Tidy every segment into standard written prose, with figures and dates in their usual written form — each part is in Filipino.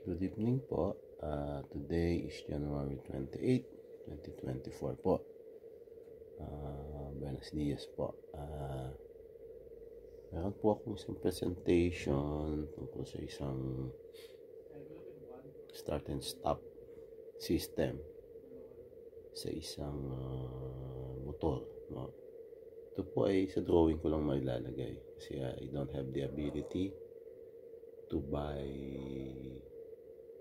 Good evening po. Today is January 28, 2024 po. Buenos dias po. Meron po akong isang presentation tungkol sa isang start and stop system sa isang motor. No? Ito po ay sa drawing ko lang mailalagay kasi I don't have the ability to buy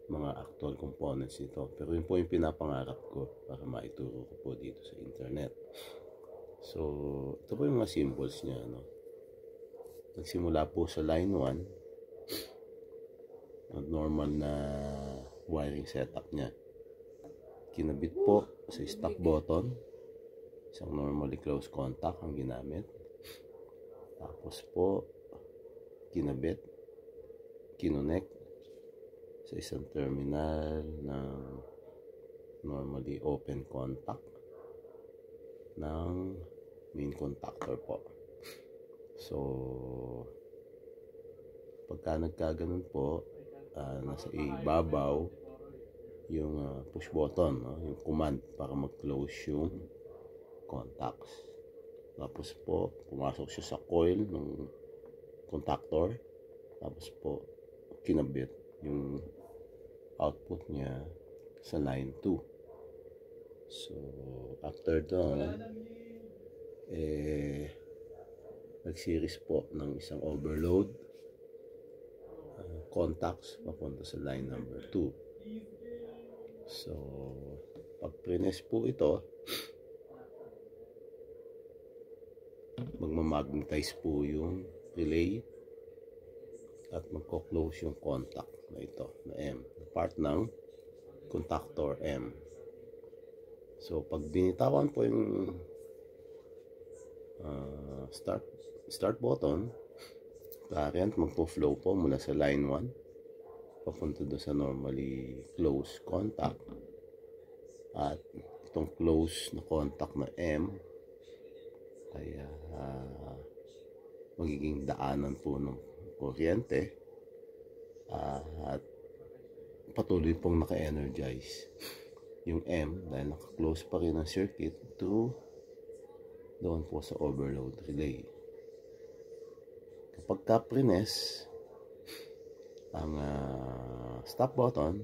mga actual components nito, pero yun po yung pinapangarap ko para maituro ko po dito sa internet. So ito po yung mga symbols niya, no? Nagsimula po sa line 1, normal na wiring setup niya. Kinabit po sa stop button, isang normally closed contact ang ginamit. Tapos po kinabit, kinonect sa isang terminal ng normally open contact ng main contactor po. So pagka nagkaganon po, nasa ibabaw yung push button, no? Yung command para mag-close yung contacts. Tapos po pumasok siya sa coil ng contactor. Tapos po kinabit yung output niya sa line 2. So after doon, nag-series po ng isang overload contacts papunta sa line number 2. So pag prines po ito, magmamagnetize po yung relay at magko-close yung contact na ito, na M, part ng contactor M. So pag binitawan po yung start button, current magpo-flow po mula sa line 1 papunta doon sa normally close contact, at itong close na contact na M kaya magiging daanan po ng kuryente at patuloy pong naka-energize yung M dahil naka-close pa rin ang circuit to doon po sa overload relay. Kapag ka-prines ang stop button,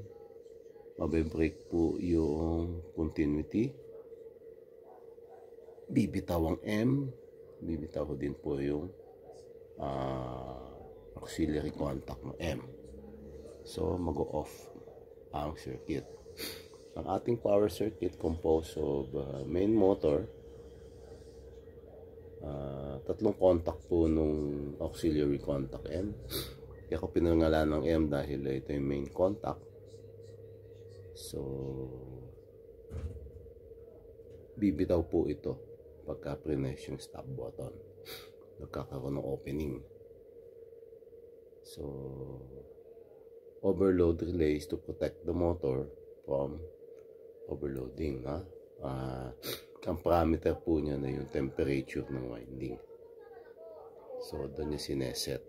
mabe-break po yung continuity, bibitaw ang M, bibitaw din po yung auxiliary contact ng M. So mag-off ang circuit. Ang ating power circuit composed of main motor, tatlong contact po nung auxiliary contact M. Kaya ako pinangalan ng M dahil ito yung main contact. So bibitaw po ito pagka press yung stop button, nagkakaroon ng opening. So overload relays to protect the motor from overloading. Ang parameter po niya na yung temperature ng winding. So doon niya sineset.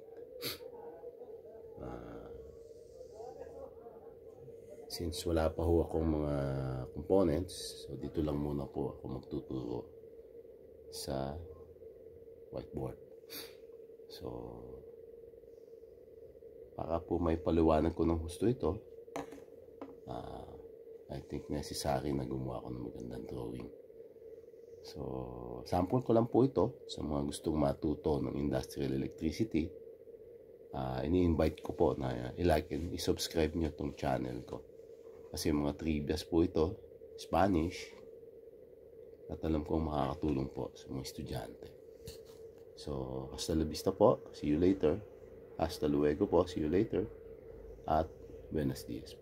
Since wala pa ho akong mga components, so dito lang muna po ako magtuturo sa whiteboard. So para po may paliwanag ko ng gusto ito, I think necessary na gumawa ako ng magandang drawing. So sample ko lang po ito sa mga gustong matuto ng industrial electricity. Ini-invite ko po na i-like and i-subscribe nyo itong channel ko kasi mga trivias po ito, Spanish, at alam kong makakatulong po sa mga estudyante. So hasta la vista po, see you later. Hasta luego po, see you later, at buenos dias.